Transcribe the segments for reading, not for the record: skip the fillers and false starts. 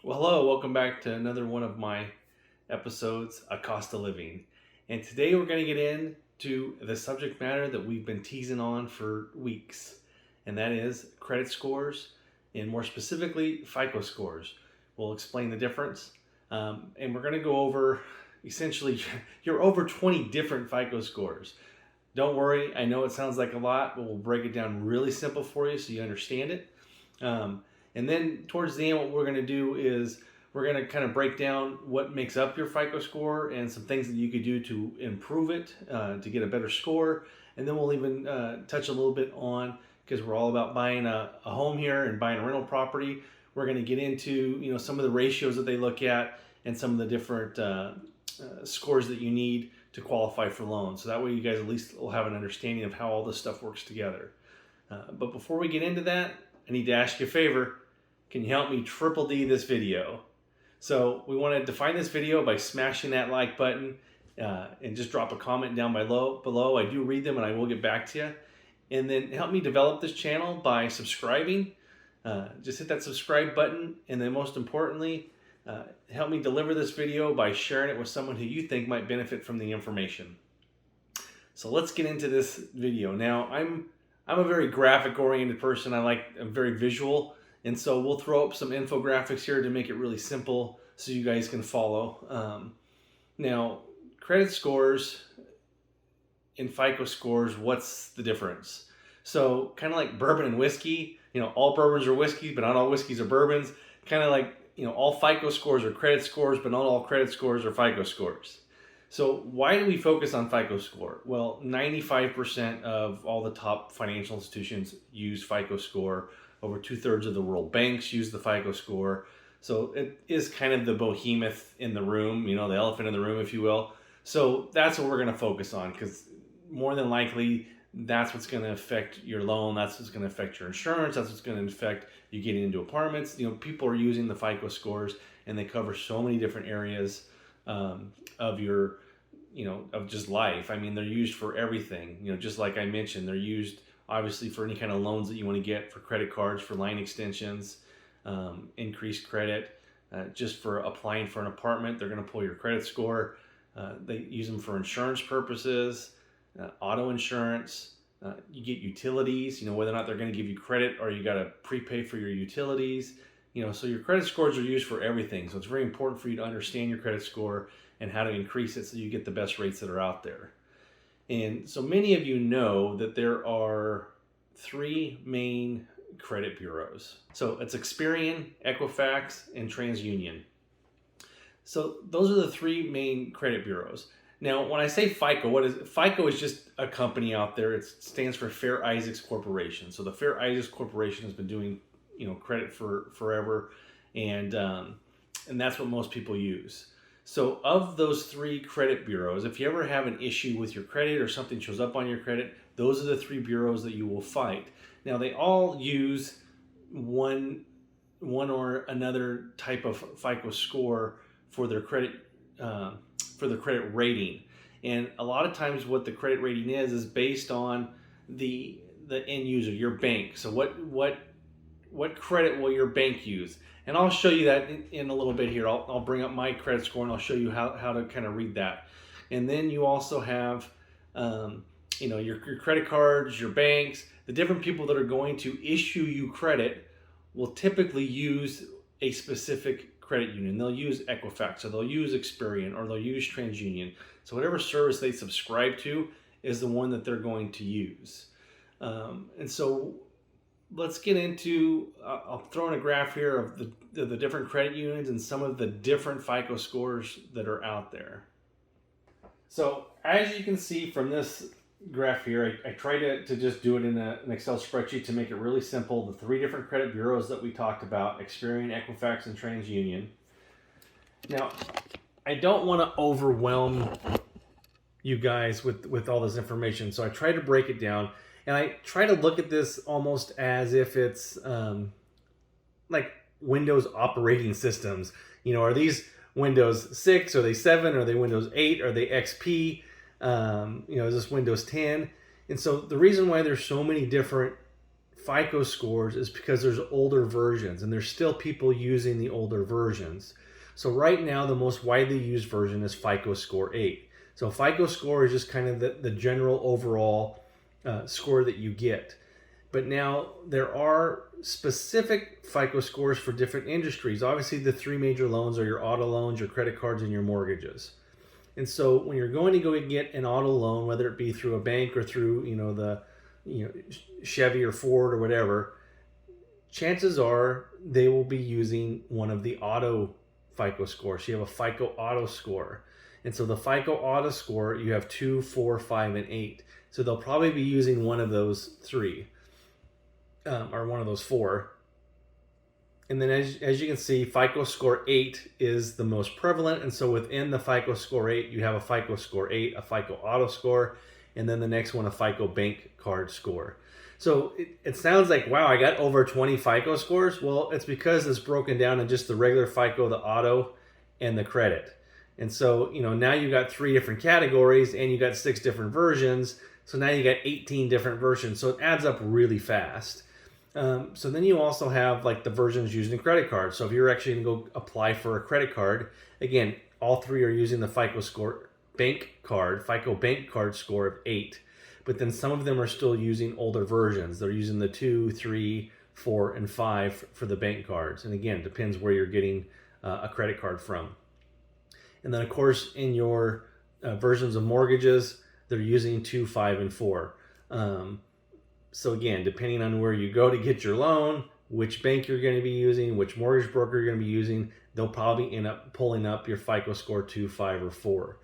Well, hello, welcome back to another one of my episodes of Costa Living. And today we're going to get into the subject matter that we've been teasing on for weeks, and that is credit scores, and more specifically, FICO scores. We'll explain the difference, and we're going to go over essentially your over 20 different FICO scores. Don't worry, I know it sounds like a lot, but we'll break it down really simple for you so you understand it. And then towards the end, what we're going to do is we're going to kind of break down what makes up your FICO score and some things that you could do to improve it, to get a better score. And then we'll even touch a little bit on, because we're all about buying a home here and buying a rental property, we're going to get into some of the ratios that they look at and some of the different scores that you need to qualify for loans. So that way you guys at least will have an understanding of how all this stuff works together. But before we get into that, I need to ask you a favor. Can you help me triple D this video? So we want to define this video by smashing that like button and just drop a comment down below. I do read them and I will get back to you. And then help me develop this channel by subscribing. Just hit that subscribe button. And then most importantly, help me deliver this video by sharing it with someone who you think might benefit from the information. So let's get into this video. Now, I'm a very graphic oriented person. I'm very visual. And so we'll throw up some infographics here to make it really simple so you guys can follow. Now, credit scores and FICO scores, what's the difference? So kind of like bourbon and whiskey, all bourbons are whiskeys, but not all whiskeys are bourbons. Kind of like, all FICO scores are credit scores, but not all credit scores are FICO scores. So why do we focus on FICO score? Well, 95% of all the top financial institutions use FICO score. Over 2/3 of the world banks use the FICO score. So it is kind of the behemoth in the room, the elephant in the room, if you will. So that's what we're going to focus on, because more than likely, that's what's going to affect your loan. That's what's going to affect your insurance. That's what's going to affect you getting into apartments. People are using the FICO scores, and they cover so many different areas of your, of just life. I mean, they're used for everything. Just like I mentioned, they're used obviously for any kind of loans that you want to get, for credit cards, for line extensions, increased credit, just for applying for an apartment. They're going to pull your credit score. They use them for insurance purposes, auto insurance. You get utilities, whether or not they're going to give you credit or you got to prepay for your utilities. So your credit scores are used for everything. So it's very important for you to understand your credit score and how to increase it so you get the best rates that are out there. And so many of you know that there are three main credit bureaus. So it's Experian, Equifax, and TransUnion. So those are the three main credit bureaus. Now, when I say FICO, what is FICO? Is just a company out there. It stands for Fair Isaacs Corporation. So the Fair Isaacs Corporation has been doing, credit for forever, and that's what most people use. So of those three credit bureaus, if you ever have an issue with your credit or something shows up on your credit, those are the three bureaus that you will fight. Now, they all use one or another type of FICO score for their credit rating. And a lot of times what the credit rating is based on the end user, your bank. So what credit will your bank use? And I'll show you that in a little bit here. I'll bring up my credit score and I'll show you how to kind of read that. And then you also have, your credit cards, your banks, the different people that are going to issue you credit will typically use a specific credit union. They'll use Equifax, or they'll use Experian, or they'll use TransUnion. So whatever service they subscribe to is the one that they're going to use. And so let's get into, I'll throw in a graph here of the different credit unions and some of the different FICO scores that are out there. So as you can see from this graph here, I try to just do it in an Excel spreadsheet to make it really simple. The three different credit bureaus that we talked about, Experian, Equifax, and TransUnion. Now, I don't want to overwhelm you guys with all this information, so I try to break it down. And I try to look at this almost as if it's like Windows operating systems. Are these Windows 6? Are they 7? Are they Windows 8? Are they XP? Is this Windows 10? And so the reason why there's so many different FICO scores is because there's older versions, and there's still people using the older versions. So right now, the most widely used version is FICO Score 8. So FICO Score is just kind of the general overall score that you get. But now there are specific FICO scores for different industries. Obviously, the three major loans are your auto loans, your credit cards, and your mortgages. And so when you're going to go and get an auto loan, whether it be through a bank or through Chevy or Ford or whatever, chances are they will be using one of the auto FICO scores. So you have a FICO Auto Score. And so the FICO Auto Score, you have 2, 4, 5, and 8. So they'll probably be using one of those three, or one of those four. And then as you can see, FICO Score 8 is the most prevalent. And so within the FICO Score 8, you have a FICO Score 8, a FICO Auto Score, and then the next one, a FICO Bank Card Score. So it sounds like, wow, I got over 20 FICO scores. Well, it's because it's broken down in just the regular FICO, the auto, and the credit. And so, now you got 3 different categories and you got 6 different versions. So now you got 18 different versions. So it adds up really fast. So then you also have like the versions used in credit cards. So if you're actually going to go apply for a credit card, again, all 3 are using the FICO Bank Card Score of 8. But then some of them are still using older versions. They're using the 2, 3, 4, and 5 for the bank cards. And again, it depends where you're getting a credit card from. And then, of course, in your versions of mortgages, they're using 2, 5, and 4. So again, depending on where you go to get your loan, which bank you're going to be using, which mortgage broker you're going to be using, they'll probably end up pulling up your FICO Score 2, 5, or 4.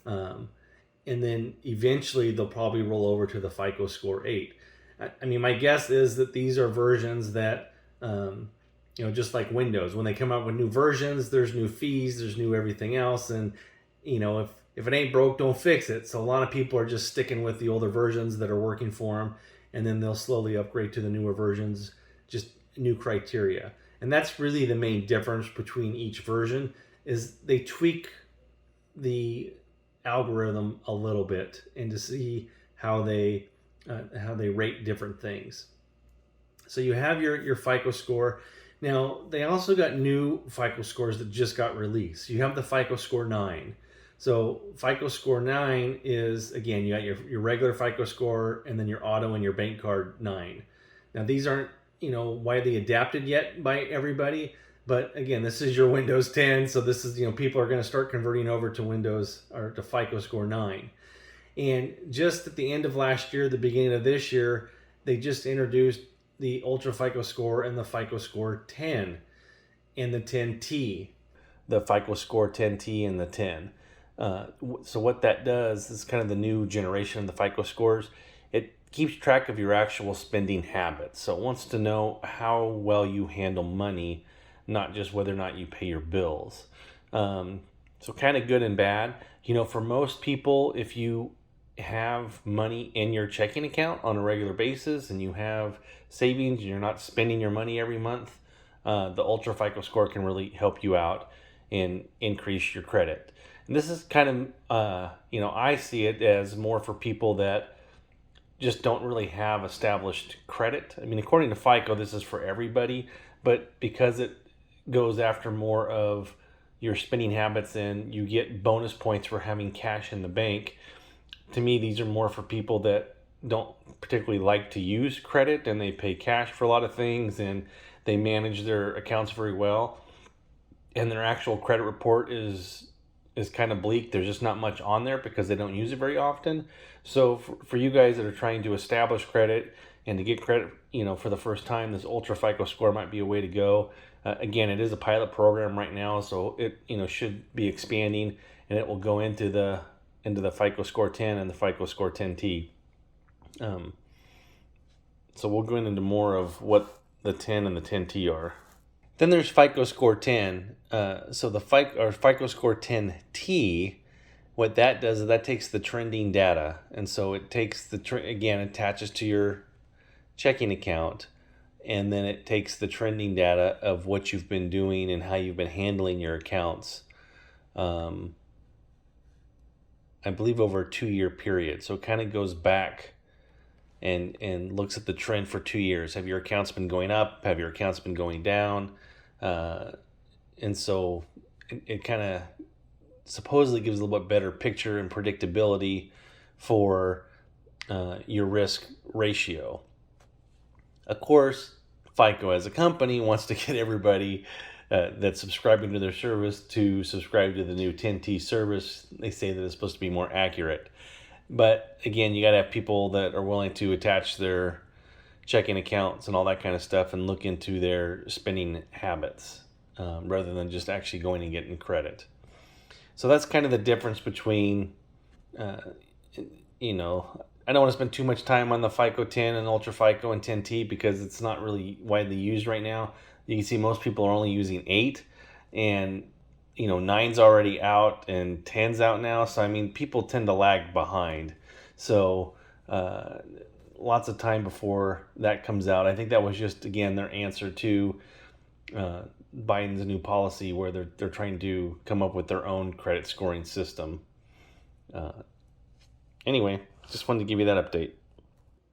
And then eventually they'll probably roll over to the FICO Score 8. I mean, my guess is that these are versions that, just like Windows, when they come out with new versions, there's new fees, there's new everything else. And, if it ain't broke, don't fix it. So a lot of people are just sticking with the older versions that are working for them. And then they'll slowly upgrade to the newer versions, just new criteria. And that's really the main difference between each version, is they tweak the algorithm a little bit and to see how they rate different things. So you have your FICO score. Now they also got new FICO scores that just got released. You have the FICO Score 9. So FICO Score 9 is, again, you got your regular FICO score and then your auto and your bank card 9. Now these aren't widely adapted yet by everybody. But again, this is your Windows 10, so this is, people are going to start converting over to Windows or to FICO Score 9. And just at the end of last year, the beginning of this year, they just introduced the Ultra FICO Score and the FICO Score 10 and the 10T. The FICO Score 10T and the 10. So what that does is kind of the new generation of the FICO scores. It keeps track of your actual spending habits. So it wants to know how well you handle money, not just whether or not you pay your bills. So kind of good and bad. For most people, if you have money in your checking account on a regular basis and you have savings and you're not spending your money every month, the Ultra FICO Score can really help you out and increase your credit. And this is kind of, I see it as more for people that just don't really have established credit. I mean, according to FICO, this is for everybody, but because it goes after more of your spending habits and you get bonus points for having cash in the bank, to me, these are more for people that don't particularly like to use credit and they pay cash for a lot of things and they manage their accounts very well. And their actual credit report is kind of bleak. There's just not much on there because they don't use it very often. So for you guys that are trying to establish credit and to get credit, for the first time, this Ultra FICO Score might be a way to go. Again, it is a pilot program right now, so it should be expanding, and it will go into the FICO Score 10 and the FICO Score 10T. So we'll go into more of what the 10 and the 10T are. Then there's FICO Score 10. So the FICO Score 10T, what that does is that takes the trending data, and so it takes attaches to your checking account, and then it takes the trending data of what you've been doing and how you've been handling your accounts. I believe over a 2-year period. So it kind of goes back and looks at the trend for 2 years. Have your accounts been going up? Have your accounts been going down? And so it kind of supposedly gives a little bit better picture and predictability for your risk ratio. Of course, FICO as a company wants to get everybody that's subscribing to their service to subscribe to the new 10T service. They say that it's supposed to be more accurate. But again, you got to have people that are willing to attach their checking accounts and all that kind of stuff and look into their spending habits rather than just actually going and getting credit. So that's kind of the difference between, I don't want to spend too much time on the FICO 10 and Ultra FICO and 10T because it's not really widely used right now. You can see most people are only using 8, and 9's already out and 10's out now. So I mean, people tend to lag behind. So lots of time before that comes out. I think that was just, again, their answer to Biden's new policy where they're trying to come up with their own credit scoring system. Anyway, just wanted to give you that update.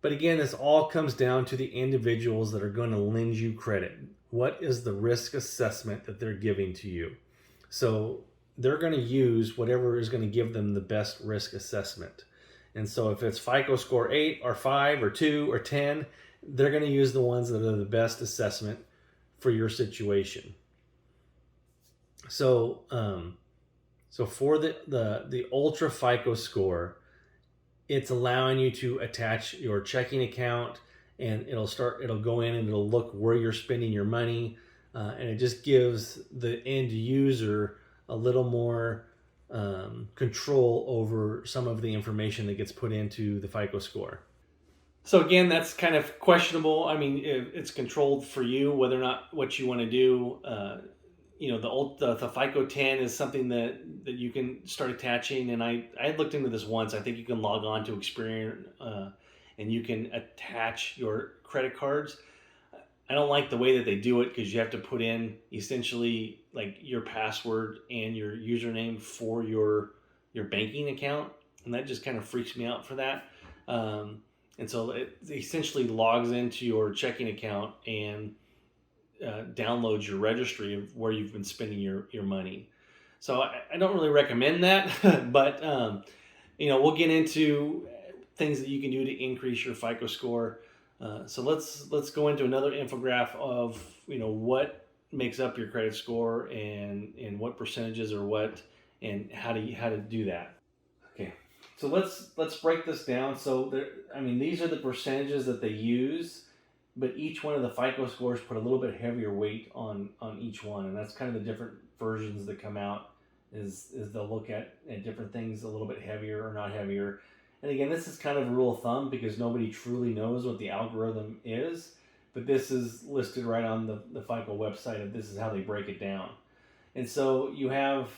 But again, this all comes down to the individuals that are going to lend you credit. What is the risk assessment that they're giving to you? So they're going to use whatever is going to give them the best risk assessment. And so if it's FICO score 8 or 5 or 2 or 10, they're going to use the ones that are the best assessment for your situation. So for the Ultra FICO score, it's allowing you to attach your checking account, and it'll go in and it'll look where you're spending your money, and it just gives the end user a little more control over some of the information that gets put into the FICO score. So again, that's kind of questionable. I mean, it's controlled for you whether or not what you want to do. The FICO 10 is something that you can start attaching, and I looked into this once. I think you can log on to Experian and you can attach your credit cards. I don't like the way that they do it because you have to put in essentially like your password and your username for your banking account, and that just kind of freaks me out for that. And so it essentially logs into your checking account and downloads your registry of where you've been spending your money. So I don't really recommend that, but we'll get into things that you can do to increase your FICO score. So let's go into another infographic of what makes up your credit score and what percentages are what and how to do that. Okay, so let's break this down. So these are the percentages that they use, but each one of the FICO scores put a little bit heavier weight on each one, and that's kind of the different versions that come out. Is they'll look at different things a little bit heavier or not heavier. And again, this is kind of a rule of thumb because nobody truly knows what the algorithm is, but this is listed right on the FICO website, and this is how they break it down. And so you have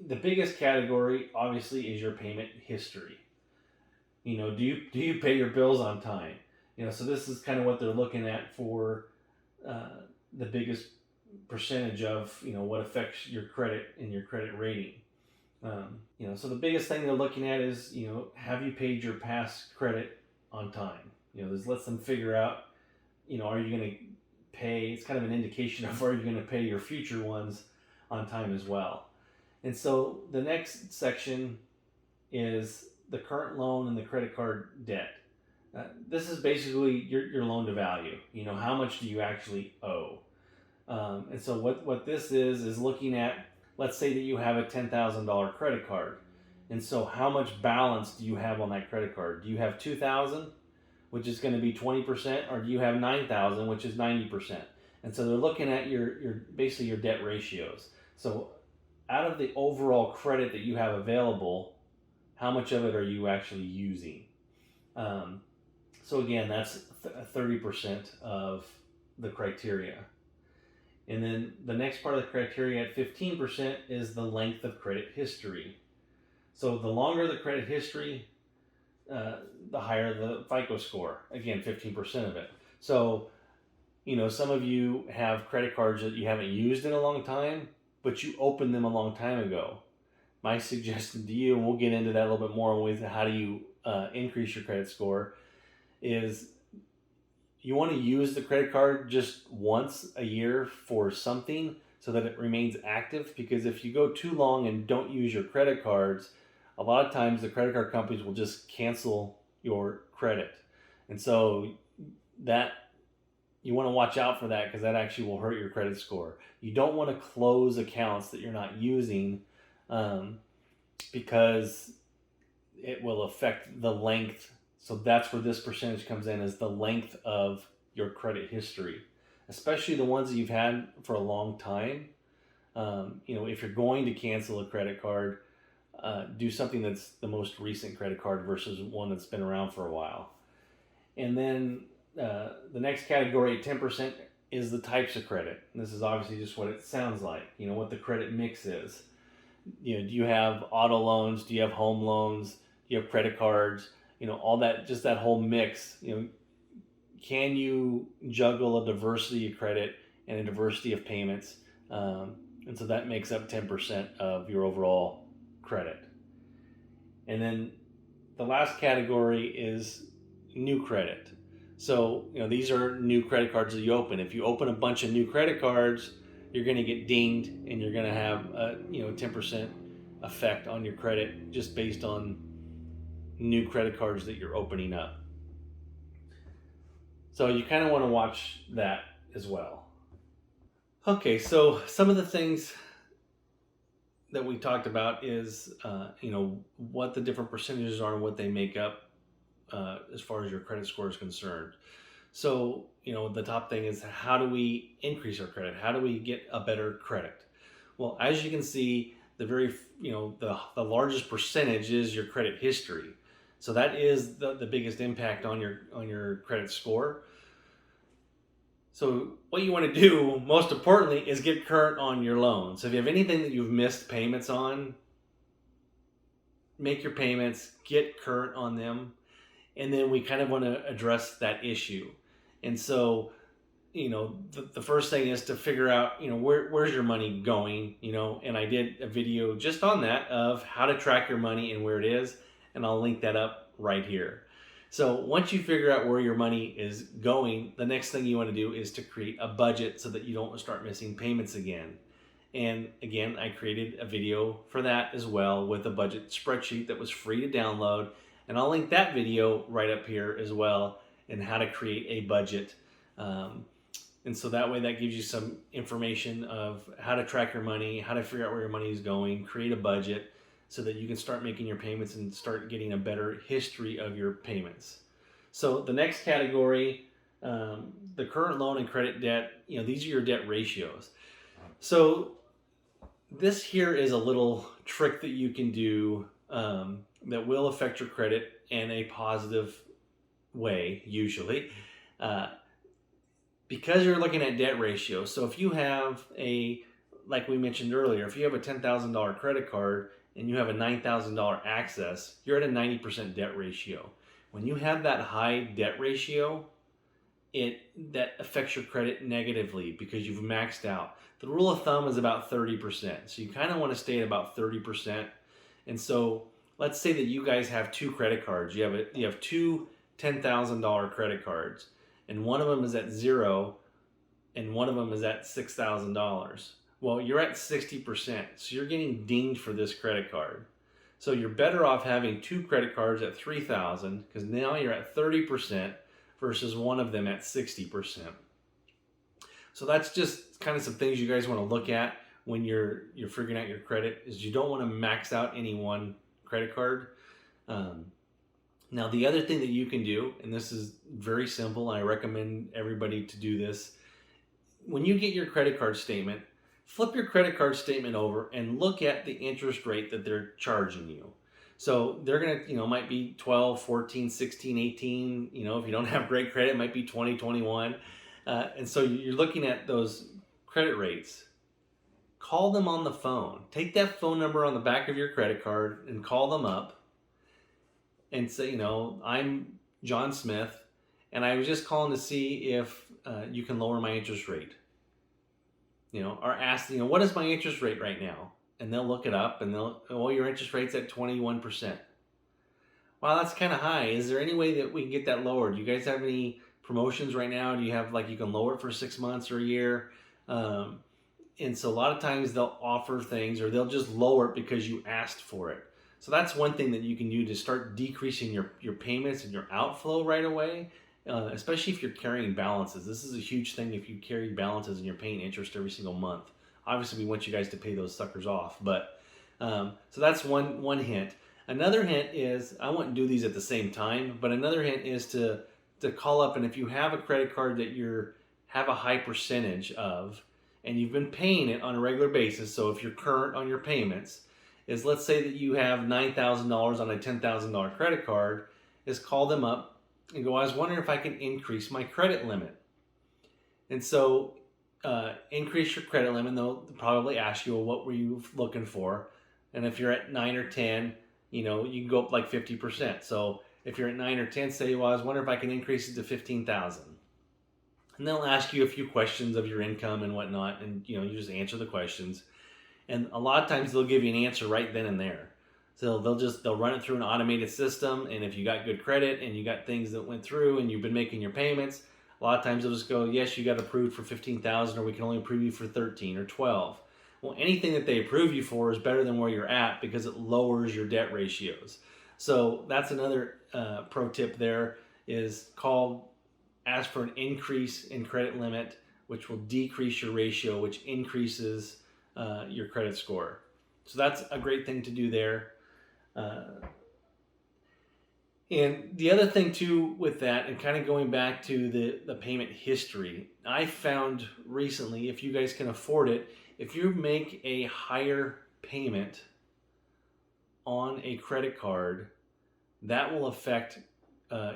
the biggest category, obviously, is your payment history. Do you pay your bills on time? So this is kind of what they're looking at for the biggest percentage of what affects your credit and your credit rating. So the biggest thing they're looking at is have you paid your past credit on time? This lets them figure out are you going to pay? It's kind of an indication of are you going to pay your future ones on time as well. And so the next section is the current loan and the credit card debt. This is basically your loan to value. How much do you actually owe? And so what this is looking at, let's say that you have a $10,000 credit card. And so how much balance do you have on that credit card? Do you have $2,000, which is going to be 20%, or do you have $9,000, which is 90%? And so they're looking at your basically your debt ratios. So out of the overall credit that you have available, how much of it are you actually using? So again, that's 30% of the criteria. And then the next part of the criteria at 15% is the length of credit history. So the longer the credit history, the higher the FICO score. Again, 15% of it. So, some of you have credit cards that you haven't used in a long time, but you opened them a long time ago. My suggestion to you, and we'll get into that a little bit more with how do you increase your credit score, is you want to use the credit card just once a year for something so that it remains active, because if you go too long and don't use your credit cards, a lot of times the credit card companies will just cancel your credit. And so that you want to watch out for that, because that actually will hurt your credit score. You don't want to close accounts that you're not using, because it will affect the length. So that's where this percentage comes in, is the length of your credit history, especially the ones that you've had for a long time. If you're going to cancel a credit card, do something that's the most recent credit card versus one that's been around for a while. And then the next category at 10% is the types of credit. And this is obviously just what it sounds like, what the credit mix is. Do you have auto loans? Do you have home loans? Do you have credit cards? All that, just that whole mix. Can you juggle a diversity of credit and a diversity of payments? And so that makes up 10% of your overall credit. And then the last category is new credit. So, these are new credit cards that you open. If you open a bunch of new credit cards, you're going to get dinged, and you're going to have a 10% effect on your credit just based on new credit cards that you're opening up. So you kind of want to watch that as well. Okay, so some of the things that we talked about is, what the different percentages are and what they make up as far as your credit score is concerned. So, the top thing is, how do we increase our credit? How do we get a better credit? Well, as you can see, the largest percentage is your credit history. So that is the biggest impact on your credit score. So what you want to do, most importantly, is get current on your loan. So if you have anything that you've missed payments on, make your payments, get current on them, and then we kind of want to address that issue. And so, the first thing is to figure out, where's your money going, and I did a video just on that, of how to track your money and where it is, and I'll link that up right here. So once you figure out where your money is going, the next thing you want to do is to create a budget so that you don't start missing payments again. And again, I created a video for that as well, with a budget spreadsheet that was free to download. And I'll link that video right up here as well, and how to create a budget. And so that way, that gives you some information of how to track your money, how to figure out where your money is going, create a budget, so that you can start making your payments and start getting a better history of your payments. So the next category, the current loan and credit debt, these are your debt ratios. So this here is a little trick that you can do that will affect your credit in a positive way, usually, because you're looking at debt ratios. So if you have like we mentioned earlier, if you have a $10,000 credit card and you have a $9,000 access, you're at a 90% debt ratio. When you have that high debt ratio, that affects your credit negatively because you've maxed out. The rule of thumb is about 30%. So you kind of want to stay at about 30%. And so let's say that you guys have two credit cards. You have two $10,000 credit cards, and one of them is at 0 and one of them is at $6,000. Well, you're at 60%, so you're getting dinged for this credit card. So you're better off having two credit cards at $3,000, because now you're at 30% versus one of them at 60%. So that's just kind of some things you guys want to look at when you're figuring out your credit, is you don't want to max out any one credit card. Now, the other thing that you can do, and this is very simple, and I recommend everybody to do this, when you get your credit card statement, flip your credit card statement over and look at the interest rate that they're charging you. So they're going to, might be 12, 14, 16, 18, if you don't have great credit, it might be 20, 21. And so you're looking at those credit rates. Call them on the phone. Take that phone number on the back of your credit card and call them up and say, I'm John Smith, and I was just calling to see if you can lower my interest rate. Or ask, what is my interest rate right now? And they'll look it up and your interest rate's at 21%. Wow, that's kind of high. Is there any way that we can get that lower? Do you guys have any promotions right now? Do you have like you can lower it for 6 months or a year? Um, and so a lot of times they'll offer things or they'll just lower it because you asked for it. So that's one thing that you can do to start decreasing your payments and your outflow right away, especially if you're carrying balances. This is a huge thing if you carry balances and you're paying interest every single month. Obviously, we want you guys to pay those suckers off, but so that's one hint. Another hint is I wouldn't do these at the same time, but another hint is to call up, and if you have a credit card that you have a high percentage of, and you've been paying it on a regular basis, so if you're current on your payments, is let's say that you have $9,000 on a $10,000 credit card, is call them up and go, I was wondering if I can increase my credit limit. And so increase your credit limit. They'll probably ask you, well, what were you looking for? And if you're at 9 or 10, you can go up like 50%. So if you're at 9 or 10, say, well, I was wondering if I can increase it to 15,000. And they'll ask you a few questions of your income and whatnot, and you just answer the questions. And a lot of times they'll give you an answer right then and there. So they'll run it through an automated system, and if you got good credit and you got things that went through and you've been making your payments, a lot of times they'll just go, yes, you got approved for 15,000, or we can only approve you for 13 or 12. Well, anything that they approve you for is better than where you're at because it lowers your debt ratios. So that's another pro tip there is ask for an increase in credit limit, which will decrease your ratio, which increases your credit score. So that's a great thing to do there. And the other thing too with that, and kind of going back to the payment history, I found recently, if you guys can afford it, if you make a higher payment on a credit card, that will affect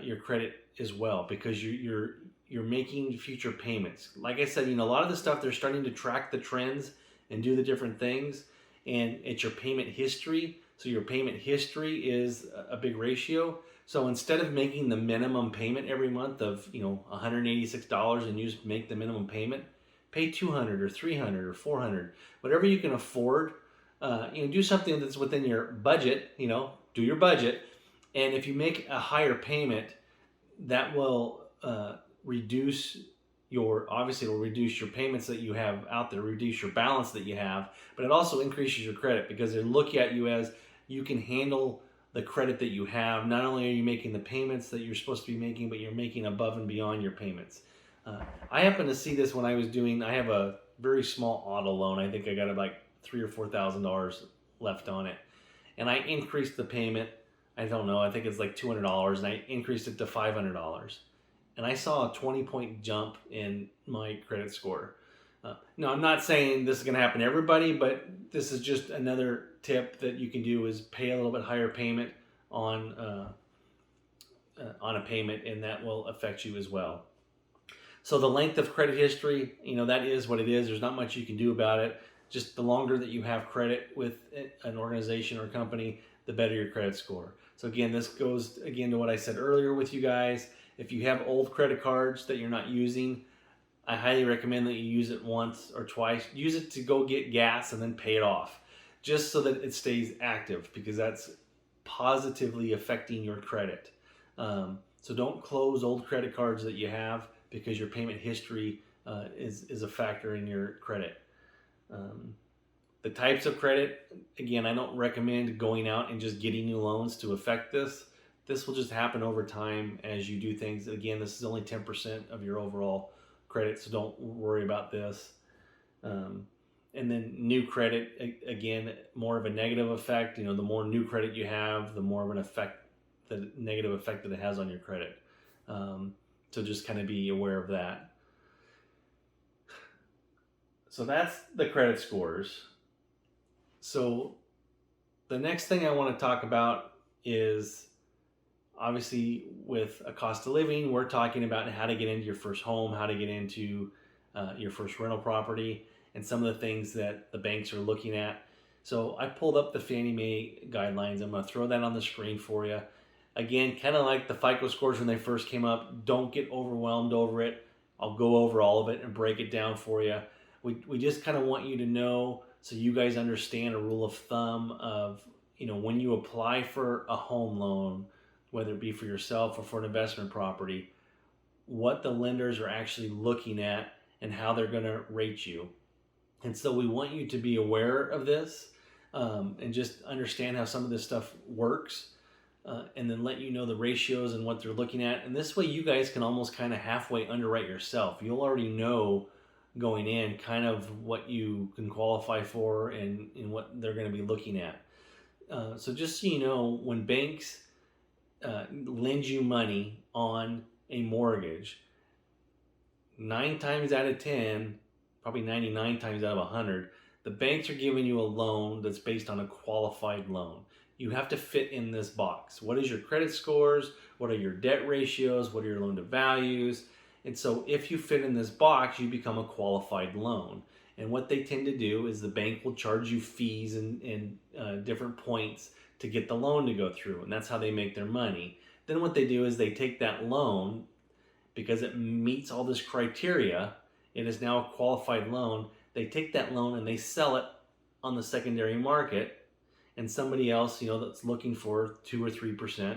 your credit as well because you're making future payments. Like I said, a lot of the stuff they're starting to track the trends and do the different things, and it's your payment history. So your payment history is a big ratio. So instead of making the minimum payment every month of $186 and you just make the minimum payment, pay $200 or $300 or $400, whatever you can afford. Do something that's within your budget. Do your budget, and if you make a higher payment, that will reduce obviously it'll reduce your payments that you have out there, reduce your balance that you have, but it also increases your credit because they look at you as you can handle the credit that you have. Not only are you making the payments that you're supposed to be making, but you're making above and beyond your payments. I happened to see this when I have a very small auto loan. I think I got like $3,000 or $4,000 left on it. And I increased the payment. I don't know, I think it's like $200, and I increased it to $500. And I saw a 20-point jump in my credit score. Now, I'm not saying this is going to happen to everybody, but this is just another tip that you can do is pay a little bit higher payment on a payment, and that will affect you as well. So the length of credit history, that is what it is. There's not much you can do about it. Just the longer that you have credit with an organization or company, the better your credit score. So again, this goes again to what I said earlier with you guys. If you have old credit cards that you're not using, I highly recommend that you use it once or twice. Use it to go get gas and then pay it off, just so that it stays active, because that's positively affecting your credit. So don't close old credit cards that you have because your payment history is a factor in your credit. The types of credit, again, I don't recommend going out and just getting new loans to affect this. This will just happen over time as you do things. Again, this is only 10% of your overall credit, so don't worry about this. And then new credit, again, more of a negative effect. The more new credit you have, the more of an effect, the negative effect that it has on your credit. So just kind of be aware of that. So that's the credit scores. So the next thing I want to talk about is, obviously with a Costa Living, we're talking about how to get into your first home, how to get into your first rental property, and some of the things that the banks are looking at. So I pulled up the Fannie Mae Guidelines. I'm going to throw that on the screen for you. Again, kind of like the FICO scores when they first came up, don't get overwhelmed over it. I'll go over all of it and break it down for you. We just kind of want you to know, so you guys understand a rule of thumb of, when you apply for a home loan, whether it be for yourself or for an investment property, what the lenders are actually looking at and how they're going to rate you. And so we want you to be aware of this and just understand how some of this stuff works, and then let you know the ratios and what they're looking at. And this way you guys can almost kind of halfway underwrite yourself. You'll already know going in kind of what you can qualify for and what they're going to be looking at. So just so you know, when banks lend you money on a mortgage, 9 times out of 10, probably 99 times out of 100, the banks are giving you a loan that's based on a qualified loan. You have to fit in this box. What is your credit scores? What are your debt ratios? What are your loan to values? And so if you fit in this box, you become a qualified loan. And what they tend to do is the bank will charge you fees and different points to get the loan to go through. And that's how they make their money. Then what they do is they take that loan, because it meets all this criteria, it is now a qualified loan. They take that loan and they sell it on the secondary market, and somebody else, that's looking for 2 or 3%,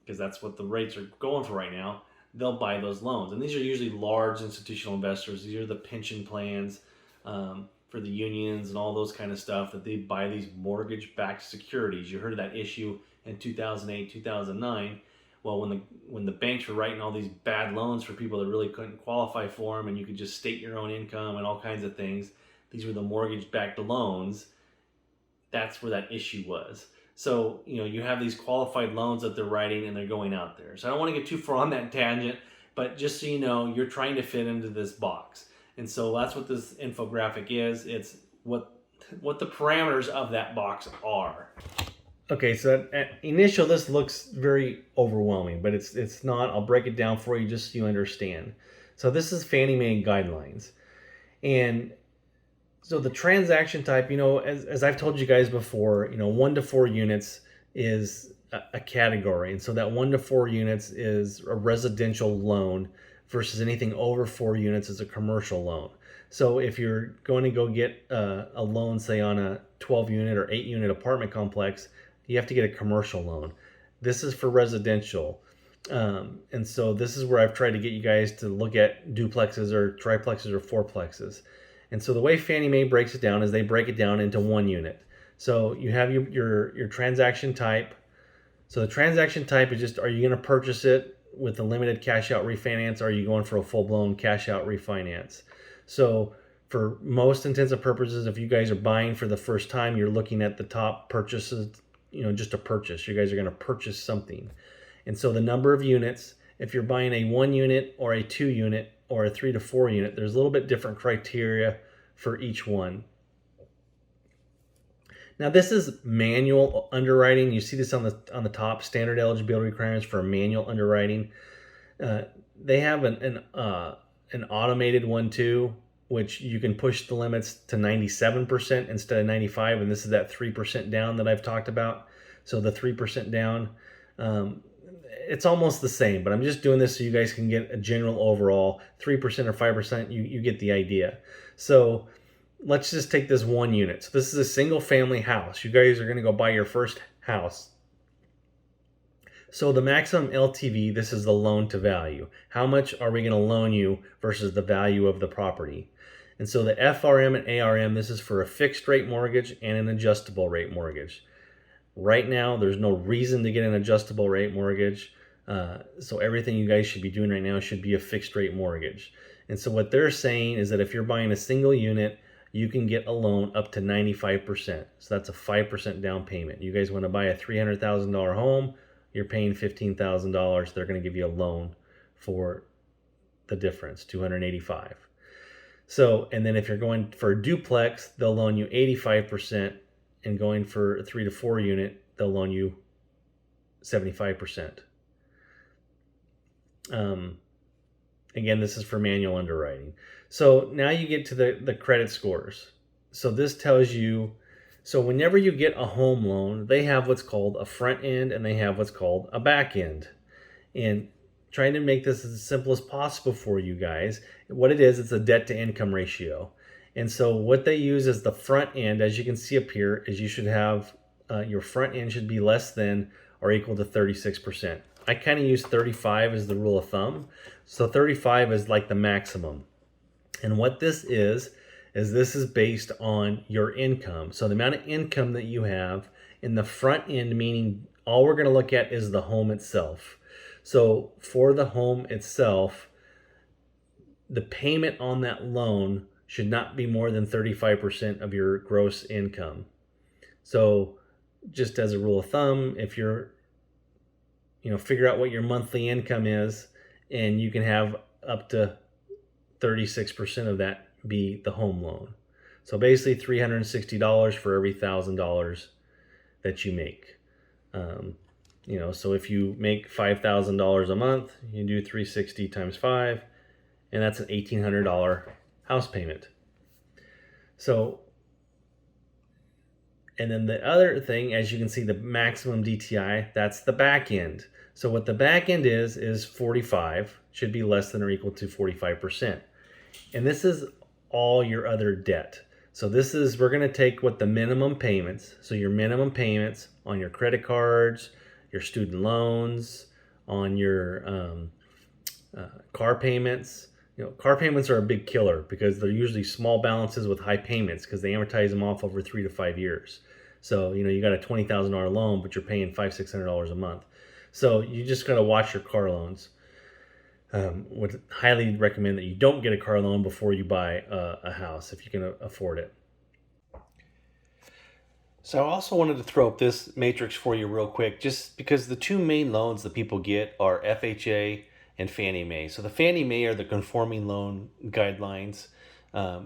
because that's what the rates are going for right now, they'll buy those loans. And these are usually large institutional investors. These are the pension plans for the unions and all those kind of stuff, that they buy these mortgage-backed securities. You heard of that issue in 2008, 2009. Well, when the banks were writing all these bad loans for people that really couldn't qualify for them, and you could just state your own income and all kinds of things, these were the mortgage-backed loans. That's where that issue was. So, you have these qualified loans that they're writing and they're going out there. So I don't want to get too far on that tangent, but just so you know, you're trying to fit into this box. And so that's what this infographic is. It's what the parameters of that box are. Okay, so at initial, this looks very overwhelming, but it's not. I'll break it down for you just so you understand. So this is Fannie Mae Guidelines. And so the transaction type, as I've told you guys before, 1 to 4 units is a category. And so that 1 to 4 units is a residential loan versus anything over 4 units is a commercial loan. So if you're going to go get a loan, say on a 12 unit or 8 unit apartment complex, you have to get a commercial loan. This is for residential. And so this is where I've tried to get you guys to look at duplexes or triplexes or fourplexes. And so the way Fannie Mae breaks it down is they break it down into 1 unit. So you have your transaction type. So the transaction type is just, are you going to purchase it with a limited cash out refinance, or are you going for a full-blown cash out refinance? So for most intents and purposes, if you guys are buying for the first time, you're looking at the top purchases, just a purchase. You guys are going to purchase something. And so the number of units, if you're buying a 1 unit or a 2 unit or a 3 to 4 unit, there's a little bit different criteria for each one. Now this is manual underwriting. You see this on the top, standard eligibility requirements for manual underwriting. They have an automated one too, which you can push the limits to 97% instead of 95%, and this is that 3% down that I've talked about. So the 3% down, it's almost the same, but I'm just doing this so you guys can get a general overall. 3% or 5%, you get the idea. So let's just take this 1 unit. So this is a single family house. You guys are going to go buy your first house. So the maximum LTV, this is the loan to value. How much are we going to loan you versus the value of the property? And so the FRM and ARM, this is for a fixed rate mortgage and an adjustable rate mortgage. Right now, there's no reason to get an adjustable rate mortgage. So everything you guys should be doing right now should be a fixed rate mortgage. And so what they're saying is that if you're buying a single unit, you can get a loan up to 95%. So that's a 5% down payment. You guys want to buy a $300,000 home, you're paying $15,000. They're going to give you a loan for the difference, $285,000. So, and then if you're going for a duplex, they'll loan you 85%, and going for a 3 to 4 unit, they'll loan you 75%. Again, this is for manual underwriting. So now you get to the credit scores. So this tells you, so whenever you get a home loan, they have what's called a front end and they have what's called a back end. And trying to make this as simple as possible for you guys, what it is, it's a debt to income ratio. And so what they use as the front end, as you can see up here, is you should have, your front end should be less than are equal to 36%. I kind of use 35 as the rule of thumb. So 35 is like the maximum. And what this is this is based on your income. So the amount of income that you have in the front end, meaning all we're going to look at is the home itself. So for the home itself, the payment on that loan should not be more than 35% of your gross income. So just as a rule of thumb, if you're, figure out what your monthly income is, and you can have up to 36% of that be the home loan. So basically $360 for every $1,000 that you make. So if you make $5,000 a month, you do 360 times 5, and that's an $1,800 house payment. So, and then the other thing, as you can see, the maximum DTI, that's the back end. So what the back end is 45, should be less than or equal to 45%. And this is all your other debt. So we're going to take what the minimum payments, so your minimum payments on your credit cards, your student loans, on your car payments. Car payments are a big killer because they're usually small balances with high payments because they amortize them off over 3 to 5 years. So, you got a $20,000 loan, but you're paying $500-$600 a month. So you just got to watch your car loans. Would highly recommend that you don't get a car loan before you buy a house if you can afford it. So I also wanted to throw up this matrix for you real quick, just because the two main loans that people get are FHA and Fannie Mae. So the Fannie Mae are the conforming loan guidelines,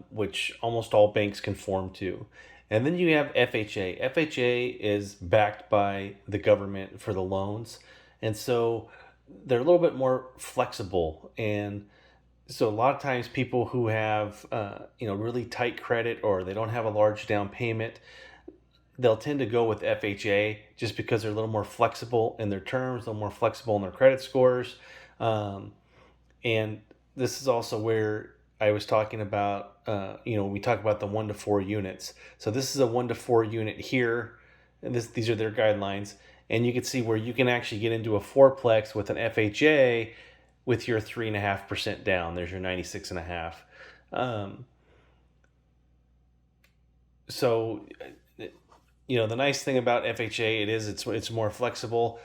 which almost all banks conform to. And then you have FHA. FHA is backed by the government for the loans. And so they're a little bit more flexible. And so a lot of times people who have, really tight credit, or they don't have a large down payment, they'll tend to go with FHA just because they're a little more flexible in their terms, a little more flexible in their credit scores. And this is also where I was talking about, we talk about the 1 to 4 units. So this is a 1 to 4 unit here. And these are their guidelines. And you can see where you can actually get into a fourplex with an FHA with your 3.5% down. There's your 96.5. So, the nice thing about FHA, it's more flexible.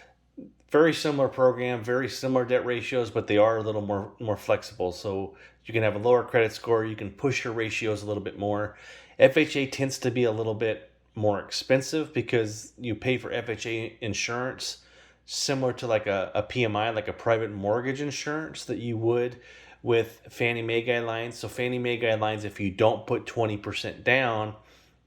Very similar program, very similar debt ratios, but they are a little more flexible. So you can have a lower credit score. You can push your ratios a little bit more. FHA tends to be a little bit more expensive because you pay for FHA insurance similar to like a PMI, like a private mortgage insurance that you would with Fannie Mae Guidelines. So Fannie Mae Guidelines, if you don't put 20% down,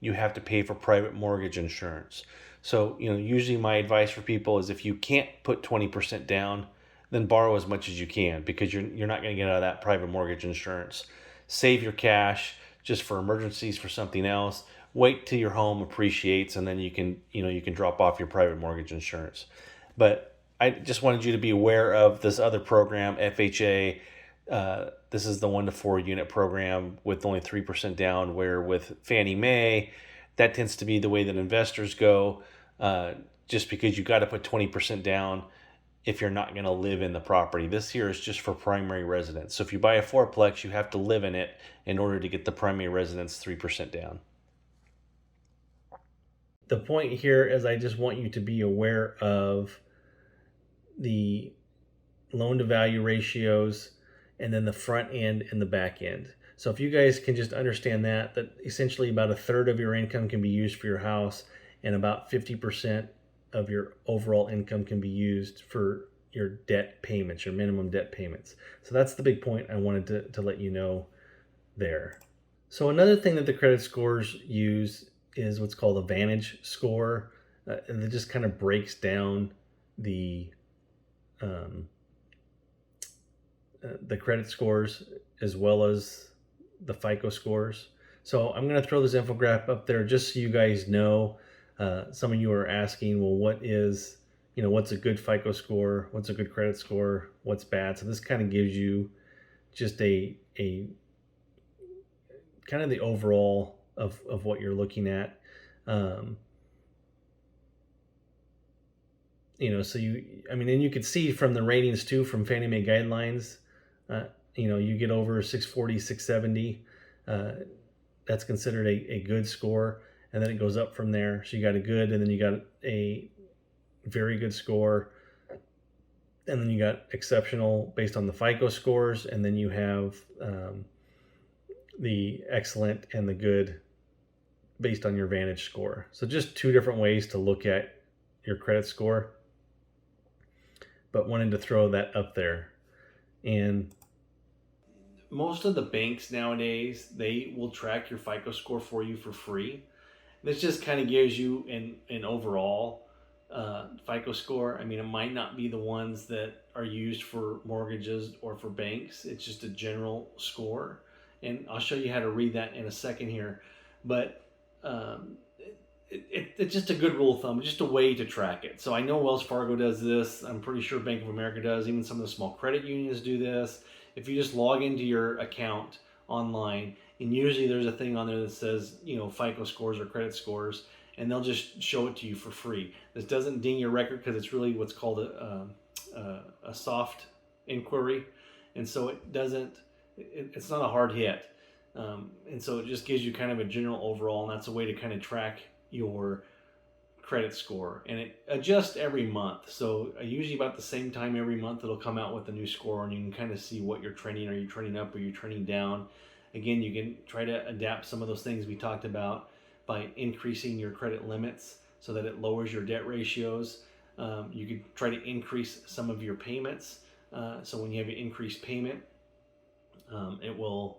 you have to pay for private mortgage insurance. So, usually my advice for people is if you can't put 20% down, then borrow as much as you can, because you're not going to get out of that private mortgage insurance. Save your cash just for emergencies, for something else. Wait till your home appreciates, and then you can drop off your private mortgage insurance. But I just wanted you to be aware of this other program, FHA. This is the 1 to 4 unit program with only 3% down, where with Fannie Mae, that tends to be the way that investors go, just because you got to put 20% down if you're not going to live in the property. This here is just for primary residence. So if you buy a fourplex, you have to live in it in order to get the primary residence 3% down. The point here is I just want you to be aware of the loan to value ratios, and then the front end and the back end. So if you guys can just understand that essentially about a third of your income can be used for your house, and about 50% of your overall income can be used for your debt payments, your minimum debt payments. So that's the big point I wanted to let you know there. So another thing that the credit scores use is what's called a Vantage score. And it just kind of breaks down the credit scores as well as the FICO scores. So I'm going to throw this infographic up there just so you guys know. Some of you are asking, well, what's a good FICO score? What's a good credit score? What's bad? So this kind of gives you just a kind of the overall of what you're looking at. So and you could see from the ratings too, from Fannie Mae Guidelines, you get over 640, 670, that's considered a good score. And then it goes up from there. So you got a good, and then you got a very good score. And then you got exceptional based on the FICO scores. And then you have the excellent and the good based on your Vantage score. So just two different ways to look at your credit score, but wanted to throw that up there. And most of the banks nowadays, they will track your FICO score for you for free. This just kind of gives you an overall FICO score. I mean, it might not be the ones that are used for mortgages or for banks. It's just a general score. And I'll show you how to read that in a second here. But it's just a good rule of thumb, just a way to track it. So I know Wells Fargo does this. I'm pretty sure Bank of America does. Even some of the small credit unions do this. If you just log into your account online, and usually there's a thing on there that says, FICO scores or credit scores, and they'll just show it to you for free. This doesn't ding your record because it's really what's called a soft inquiry. And so it's not a hard hit. And so it just gives you kind of a general overall, and that's a way to kind of track your credit score. And it adjusts every month. So usually about the same time every month, it'll come out with a new score, and you can kind of see what you're trending. Are you trending up? Are you trending down? Again, you can try to adapt some of those things we talked about by increasing your credit limits so that it lowers your debt ratios. You could try to increase some of your payments. So when you have an increased payment, it will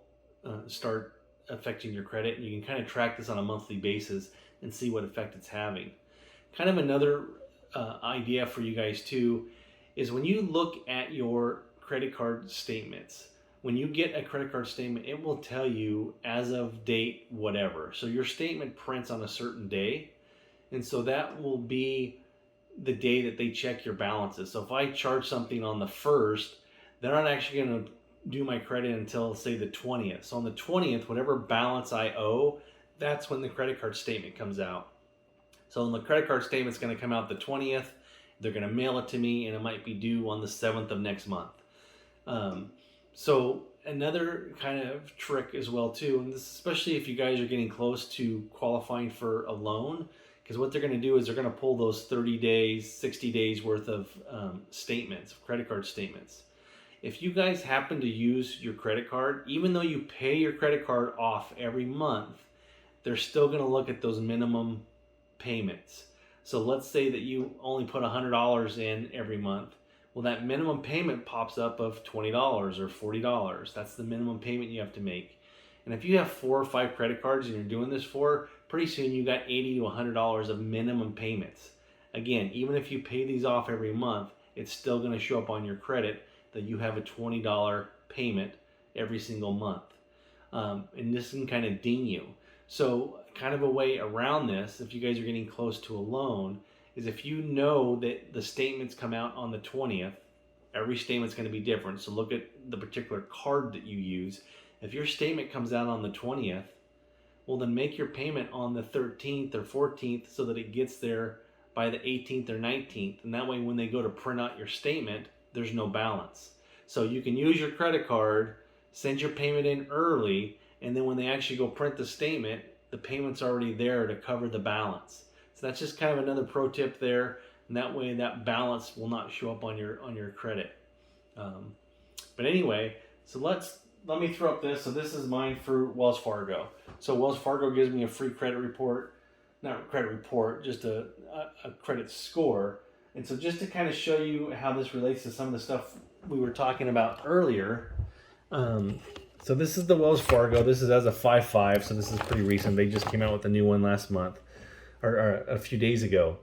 start affecting your credit. And you can kind of track this on a monthly basis and see what effect it's having. Kind of another idea for you guys too is when you look at your credit card statements, when you get a credit card statement, it will tell you as of date whatever. So your statement prints on a certain day, and so that will be the day that they check your balances. So if I charge something on the 1st, they're not actually going to do my credit until, say, the 20th. So on the 20th, whatever balance I owe, that's when the credit card statement comes out. So the credit card statement's going to come out the 20th. They're going to mail it to me, and it might be due on the 7th of next month. So another kind of trick as well too, and this, especially if you guys are getting close to qualifying for a loan, because what they're going to do is they're going to pull those 30 days, 60 days worth of statements, credit card statements. If you guys happen to use your credit card, even though you pay your credit card off every month, they're still going to look at those minimum payments. So let's say that you only put $100 in every month. Well, that minimum payment pops up of $20 or $40. That's the minimum payment you have to make. And if you have 4 or 5 credit cards and you're doing this for, pretty soon you got $80 to $100 of minimum payments. Again, even if you pay these off every month, it's still going to show up on your credit that you have a $20 payment every single month. And this can kind of ding you. So kind of a way around this, if you guys are getting close to a loan, is if you know that the statements come out on the 20th, every statement's going to be different. So look at the particular card that you use. If your statement comes out on the 20th, well, then make your payment on the 13th or 14th so that it gets there by the 18th or 19th. And that way, when they go to print out your statement, there's no balance. So you can use your credit card, send your payment in early, and then when they actually go print the statement, the payment's already there to cover the balance. So that's just kind of another pro tip there, and that way that balance will not show up on your credit. But anyway, so let me throw up this. So this is mine for Wells Fargo. So Wells Fargo gives me a free credit report, not a credit report, just a credit score. And so just to kind of show you how this relates to some of the stuff we were talking about earlier. So this is the Wells Fargo. This is as a 5.5, so this is pretty recent. They just came out with a new one last month, or a few days ago.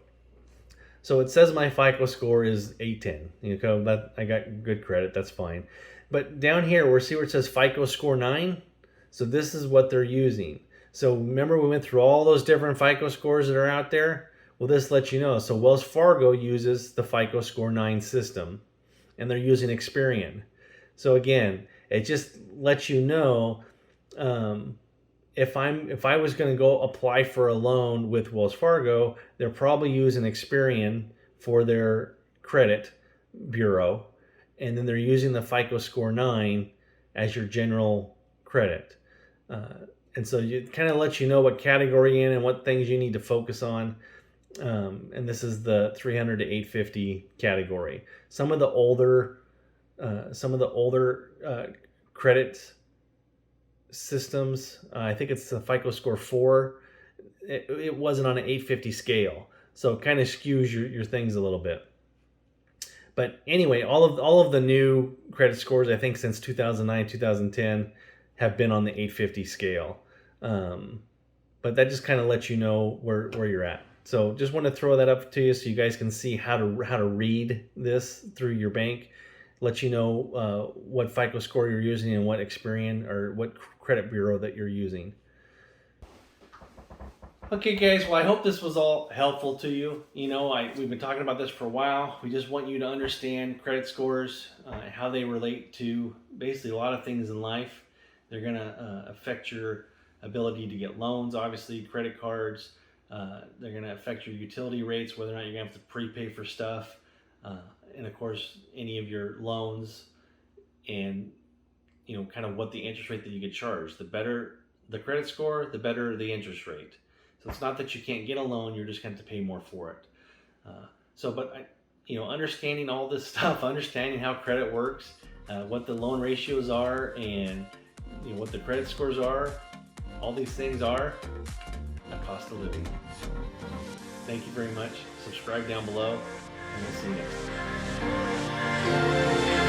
So it says my FICO score is 810. That I got good credit, that's fine. But down here, where it says FICO score 9. So this is what they're using. So remember we went through all those different FICO scores that are out there? Well, this lets you know. So Wells Fargo uses the FICO score 9 system, and they're using Experian. So again, it just lets you know if I was going to go apply for a loan with Wells Fargo, they're probably using Experian for their credit bureau, and then they're using the FICO score 9 as your general credit. And so it kind of lets you know what category you're in and what things you need to focus on. And this is the 300 to 850 category. Some of the older credit systems, I think it's the FICO score 4. It wasn't on an 850 scale, so it kind of skews your things a little bit. But anyway, all of the new credit scores, I think since 2009, 2010, have been on the 850 scale. But that just kind of lets you know where you're at. So just want to throw that up to you so you guys can see how to read this through your bank. Let you know what FICO score you're using and what Experian or what credit bureau that you're using. Okay, guys, well, I hope this was all helpful to you. You know, we've been talking about this for a while. We just want you to understand credit scores, how they relate to basically a lot of things in life. They're going to affect your ability to get loans, obviously, credit cards. They're going to affect your utility rates, whether or not you're going to have to prepay for stuff. And, of course, any of your loans and, you know, kind of what the interest rate that you get charged. The better the credit score, the better the interest rate. So it's not that you can't get a loan, you're just going to have to pay more for it. You know, understanding all this stuff, understanding how credit works, what the loan ratios are, and you know what the credit scores are, all these things are a cost of living. Thank you very much. Subscribe down below, and we'll see you next time.